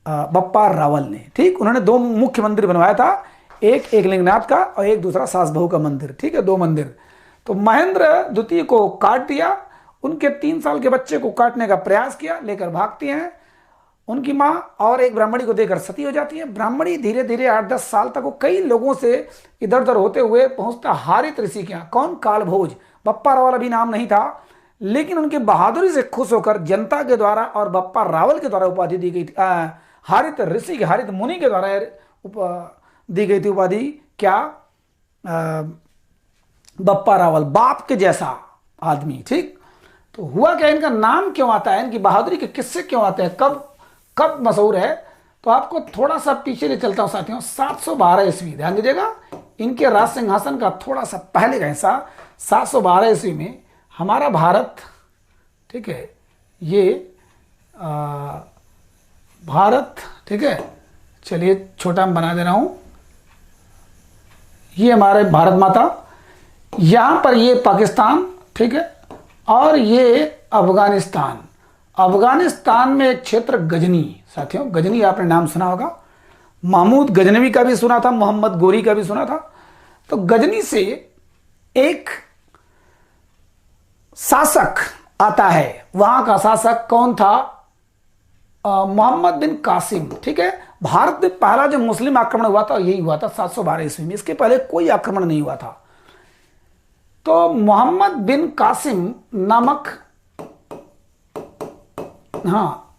बप्पा रावल ने। ठीक, उन्होंने 2 मुख्य मंदिर बनवाया था, एक एकलिंग नाथ का और एक दूसरा सास बहू का मंदिर। ठीक है, 2 मंदिर। तो महेंद्र द्वितीय को काट दिया, उनके 3 साल के बच्चे को काटने का प्रयास किया, लेकर भागती हैं उनकी माँ, और एक ब्राह्मणी को देकर सती हो जाती है। ब्राह्मणी धीरे धीरे 8-10 साल तक वो कई लोगों से इधर उधर होते हुए पहुंचता हारित ऋषि के यहाँ। कौन, कालभोज, बप्पा रावल अभी नाम नहीं था, लेकिन उनकी बहादुरी से खुश होकर जनता के द्वारा और बप्पा रावल के द्वारा उपाधि दी गई थी, हारित ऋषि के, हारित मुनि के द्वारा दी गई थी उपाधि, क्या, बप्पा रावल, बाप के जैसा आदमी। ठीक, तो हुआ क्या, इनका नाम क्यों आता है, इनकी बहादुरी के किस्से क्यों आते हैं, कब मशहूर है, तो आपको थोड़ा सा पीछे ले चलता हूं साथियों। 712 ईस्वी, ध्यान दीजिएगा, इनके राज सिंहासन का थोड़ा सा पहले का हिस्सा, 712 ईस्वी में हमारा भारत, ठीक है, ये भारत, ठीक है, चलिए छोटा मैं बना दे रहा हूं, ये हमारे भारत माता, यहां पर ये पाकिस्तान, ठीक है, और ये अफगानिस्तान। अफगानिस्तान में एक क्षेत्र गजनी, साथियों गजनी आपने नाम सुना होगा, महमूद गजनवी का भी सुना था, मोहम्मद गोरी का भी सुना था। तो गजनी से एक शासक आता है। वहां का शासक कौन था? मोहम्मद बिन कासिम। ठीक है, भारत में पहला जो मुस्लिम आक्रमण हुआ था यही हुआ था 712 ईस्वी में, इसके पहले कोई आक्रमण नहीं हुआ था। तो मोहम्मद बिन कासिम नामक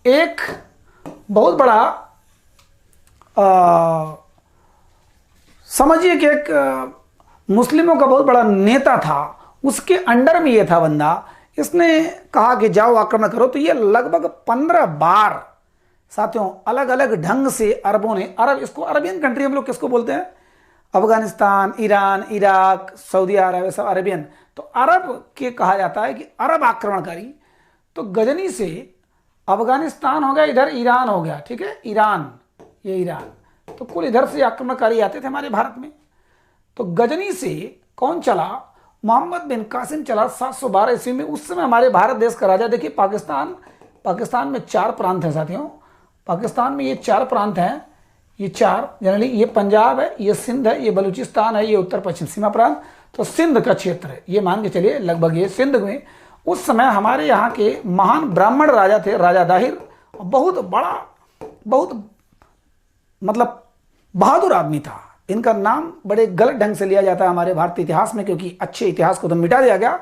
एक बहुत बड़ा समझिए कि एक मुस्लिमों का बहुत बड़ा नेता था, उसके अंडर में ये था बंदा। इसने कहा कि जाओ आक्रमण करो। तो ये लगभग 15 बार साथियों अलग अलग ढंग से अरबों ने, अरब इसको अरबियन कंट्री हम लोग किसको बोलते हैं? अफगानिस्तान, ईरान, इराक, सऊदी अरब, सब अरबियन। तो अरब के कहा जाता है कि अरब आक्रमणकारी। तो गजनी से अफगानिस्तान हो गया, इधर ईरान हो गया। ठीक है, ईरान, ये ईरान, तो कुल इधर से आक्रमणकारी आते थे हमारे भारत में। तो गजनी से कौन चला? मोहम्मद बिन कासिम चला 712 ईस्वी में। उस समय हमारे भारत देश का राजा, देखिए पाकिस्तान में 4 प्रांत हैं साथियों। पाकिस्तान में ये 4 प्रांत हैं, ये 4 जनरली, ये पंजाब है, ये सिंध है, ये बलूचिस्तान है, ये उत्तर पश्चिम सीमा प्रांत। तो सिंध का क्षेत्र है, ये मान के चलिए लगभग ये सिंध में। उस समय हमारे यहाँ के महान ब्राह्मण राजा थे, राजा दाहिर। बहुत बड़ा, बहुत मतलब बहादुर आदमी था। इनका नाम बड़े गलत ढंग से लिया जाता है हमारे भारतीय इतिहास में, क्योंकि अच्छे इतिहास को तो मिटा दिया गया।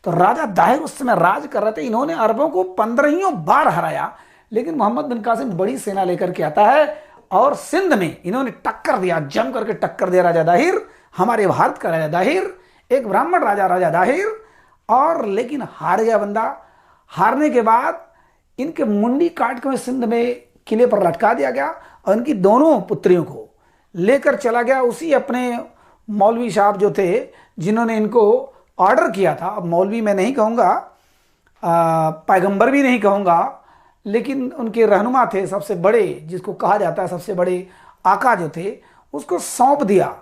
तो राजा दाहिर उस समय राज कर रहे थे। इन्होंने अरबों को 15 बार हराया। लेकिन मोहम्मद बिन कासिम बड़ी सेना लेकर के आता है और सिंध में इन्होंने टक्कर दिया, जम करके टक्कर दिया राजा दाहिर, हमारे भारत का राजा दाहिर, एक ब्राह्मण राजा, राजा दाहिर। और लेकिन हार गया बंदा। हारने के बाद इनके मुंडी काट के सिंध में किले पर लटका दिया गया और इनकी दोनों पुत्रियों को लेकर चला गया उसी अपने मौलवी साहब जो थे, जिन्होंने इनको ऑर्डर किया था। अब मौलवी मैं नहीं कहूँगा, पैगंबर भी नहीं कहूँगा, लेकिन उनके रहनुमा थे सबसे बड़े, जिसको कहा जाता है सबसे बड़े आका जो थे, उसको सौंप दिया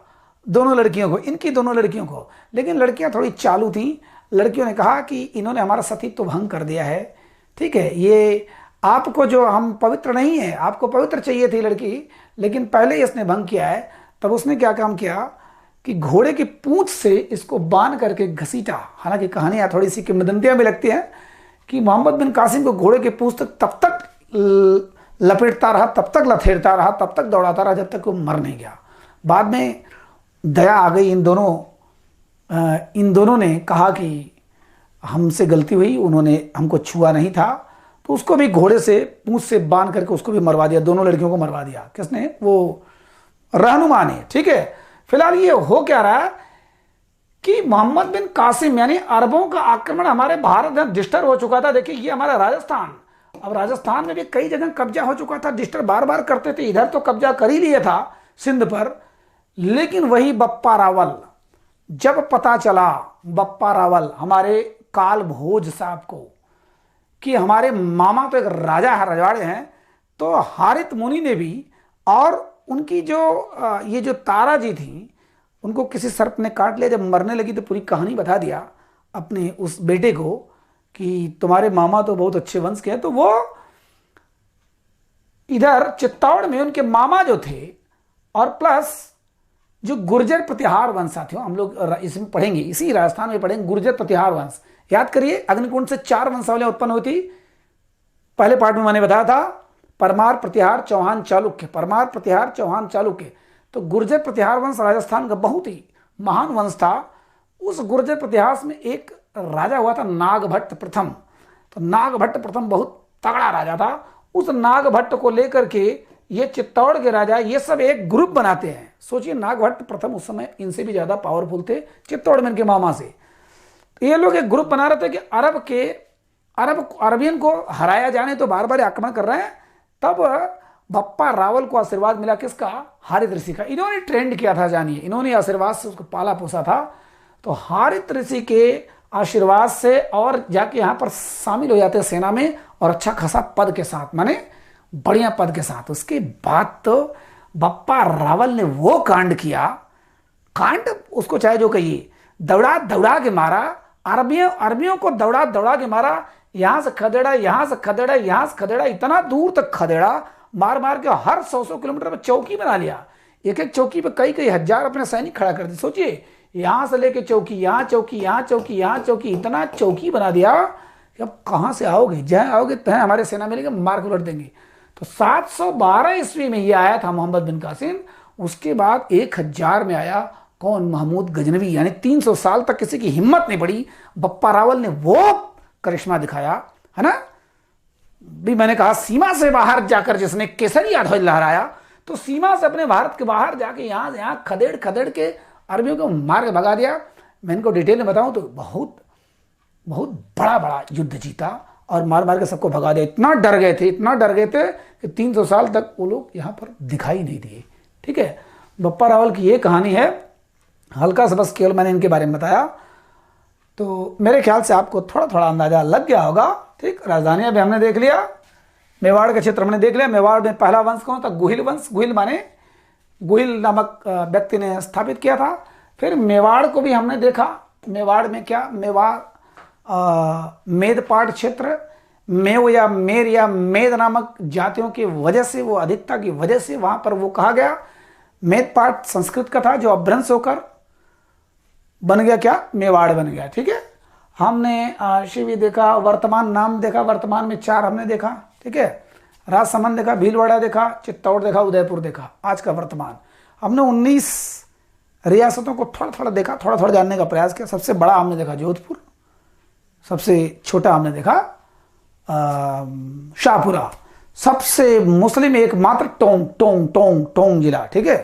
दोनों लड़कियों को, इनकी दोनों लड़कियों को। लेकिन लड़कियां थोड़ी चालू थीं। लड़कियों ने कहा कि इन्होंने हमारा सतीत्व तो भंग कर दिया है। ठीक है, ये आपको जो हम पवित्र नहीं है, आपको पवित्र चाहिए थी लड़की, लेकिन पहले इसने भंग किया है। तब उसने क्या काम किया कि घोड़े की पूंछ से इसको बांध करके घसीटा। हालांकि कहानियाँ थोड़ी सी किंवदंतियाँ भी लगती हैं कि मोहम्मद बिन कासिम को घोड़े की पूंछ तक तब तक लपेटता रहा, तब तक लथेड़ता रहा, तब तक दौड़ाता रहा, जब तक वो मर नहीं गया। बाद में दया आ गई इन दोनों ने कहा कि हमसे गलती हुई, उन्होंने हमको छुआ नहीं था। तो उसको भी घोड़े से पूंछ से बांध करके उसको भी मरवा दिया, दोनों लड़कियों को मरवा दिया। किसने? वो रहनुमा ने। ठीक है, फिलहाल ये हो क्या रहा है कि मोहम्मद बिन कासिम यानी अरबों का आक्रमण हमारे भारत में डिस्टर्ब हो चुका था। देखिए ये हमारा राजस्थान, अब राजस्थान में भी कई जगह कब्जा हो चुका था, डिस्टर्ब बार बार करते थे। इधर तो कब्जा कर ही लिया था सिंध पर, लेकिन वही बप्पा रावल, जब पता चला बप्पा रावल हमारे काल भोज साहब को कि हमारे मामा तो एक राजा है, रजवाड़े हैं, तो हारित मुनि ने भी, और उनकी जो ये जो तारा जी थी, उनको किसी सर्प ने काट लिया। जब मरने लगी तो पूरी कहानी बता दिया अपने उस बेटे को कि तुम्हारे मामा तो बहुत अच्छे वंश के हैं। तो वो इधर चित्तौड़ में उनके मामा जो थे, और प्लस जो गुर्जर प्रतिहार वंश, साथियों हम लोग इसमें पढ़ेंगे, इसी राजस्थान में पढ़ेंगे गुर्जर प्रतिहार वंश। याद करिए अग्निकुंड से 4 वंशावलियां उत्पन्न हुई थी। पहले पार्ट में मैंने बताया था, परमार, प्रतिहार, चौहान, चालुक्य। परमार, प्रतिहार, चौहान, चालुक्य। तो गुर्जर प्रतिहार वंश राजस्थान का बहुत ही महान वंश था। उस गुर्जर प्रतिहार में एक राजा हुआ था नागभट्ट प्रथम। तो नागभट्ट प्रथम बहुत तगड़ा राजा था। उस नागभट्ट को लेकर के ये चित्तौड़ के राजा, ये सब एक ग्रुप बनाते हैं। सोचिए नागभट्ट प्रथम उस समय इनसे भी ज्यादा पावरफुल थे, चित्तौड़ में इनके मामा से। तो ये लोग एक ग्रुप बना रहे थे कि अरबियन को हराया जाने, तो बार बार आक्रमण कर रहे हैं। तब बप्पा रावल को आशीर्वाद मिला, किसका? हारित ऋषि का। इन्होंने ट्रेंड किया था, जानिए, इन्होंने आशीर्वाद से उसको पाला पोसा था। तो हारित ऋषि के आशीर्वाद से और जाके यहाँ पर शामिल हो जाते सेना में, और अच्छा खासा पद के साथ, माने बढ़िया पद के साथ। उसके बाद तो बप्पा रावल ने वो कांड किया, कांड उसको चाहे जो कहिए, दौड़ा दौड़ा के मारा अरबियों को, दौड़ा दौड़ा के मारा। यहां से खदेड़ा, यहां से खदेड़ा, यहां से खदेड़ा, इतना दूर तक खदेड़ा, मार मार के हर 100 किलोमीटर पर चौकी बना लिया। एक एक चौकी पे कई कई हजार अपने सैनिक खड़ा कर दिए। सोचिए यहां से लेके चौकी, यहां चौकी, यहां चौकी, यहां चौकी, इतना चौकी बना दिया कि अब कहाँ से आओगे, जहाँ आओगे तहाँ हमारे सेना मिलेंगे, मार के उलट देंगे। तो 712 ईस्वी में ये आया था मोहम्मद बिन कासिम। उसके बाद 1000 में आया कौन, महमूद गजनवी। यानी 300 साल तक किसी की हिम्मत नहीं पड़ी। बप्पा रावल ने वो करिश्मा दिखाया, है ना। भी मैंने कहा सीमा से बाहर जाकर जिसने केसरिया ध्वज लहराया, तो सीमा से अपने भारत के बाहर जाके यहाँ से यहाँ खदेड़ खदेड़ के अरबियों को मार के भगा दिया। मैं इनको डिटेल में बताऊं तो बहुत बहुत बड़ा बड़ा युद्ध जीता और मार मार के सबको भगा दिया। इतना डर गए थे, इतना डर गए थे कि 300 साल तक वो लोग यहाँ पर दिखाई नहीं दिए। ठीक है, बप्पा रावल की ये कहानी है। हल्का सा बस केवल मैंने इनके बारे में बताया, तो मेरे ख्याल से आपको थोड़ा थोड़ा अंदाजा लग गया होगा। ठीक, राजधानियाँ भी हमने देख लिया, मेवाड़ का क्षेत्र हमने देख लिया। मेवाड़ में पहला वंश कौन था, गुहिल वंश। गुहिल माने गुहिल नामक व्यक्ति ने स्थापित किया था। फिर मेवाड़ को भी हमने देखा। मेवाड़ में क्या, मेवाड़ मेदपाट क्षेत्र, मेव या मेर या मेद नामक जातियों की वजह से, वो अधिकता की वजह से वहां पर वो कहा गया। मेदपाट संस्कृत का था जो अभ्रंश होकर बन गया क्या, मेवाड़ बन गया। ठीक है, हमने शिवी देखा, वर्तमान नाम देखा, वर्तमान में 4 हमने देखा। ठीक है, राजसमंद देखा, भीलवाड़ा देखा, चित्तौड़ देखा, उदयपुर देखा। आज का वर्तमान हमने 19 रियासतों को थोड़ा थोड़ा देखा, थोड़ा थोड़ा जानने का प्रयास किया। सबसे बड़ा हमने देखा जोधपुर, सबसे छोटा हमने देखा शाहपुरा, सबसे मुस्लिम एकमात्र टोंग टोंग टोंग टोंग जिला। ठीक है,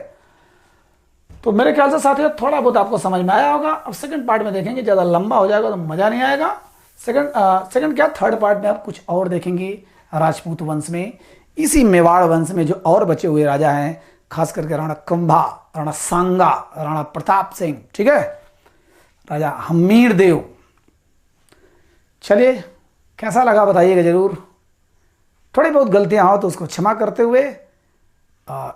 तो मेरे ख्याल से साथियों थोड़ा बहुत आपको समझ में आया होगा। अब सेकंड पार्ट में देखेंगे, ज़्यादा लंबा हो जाएगा तो मज़ा नहीं आएगा। सेकंड क्या, थर्ड पार्ट में आप कुछ और देखेंगे राजपूत वंश में, इसी मेवाड़ वंश में जो और बचे हुए राजा हैं, खास करके राणा कुंभा, राणा सांगा, राणा प्रताप सिंह। ठीक है, राजा हमीर देव। चलिए, कैसा लगा बताइएगा जरूर। थोड़ी बहुत गलतियां हो तो उसको क्षमा करते हुए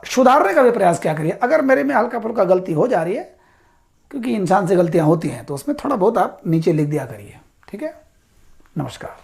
सुधारने का भी प्रयास क्या करिए। अगर मेरे में हल्का फुल्का गलती हो जा रही है, क्योंकि इंसान से गलतियां होती हैं, तो उसमें थोड़ा बहुत आप नीचे लिख दिया करिए। ठीक है, नमस्कार।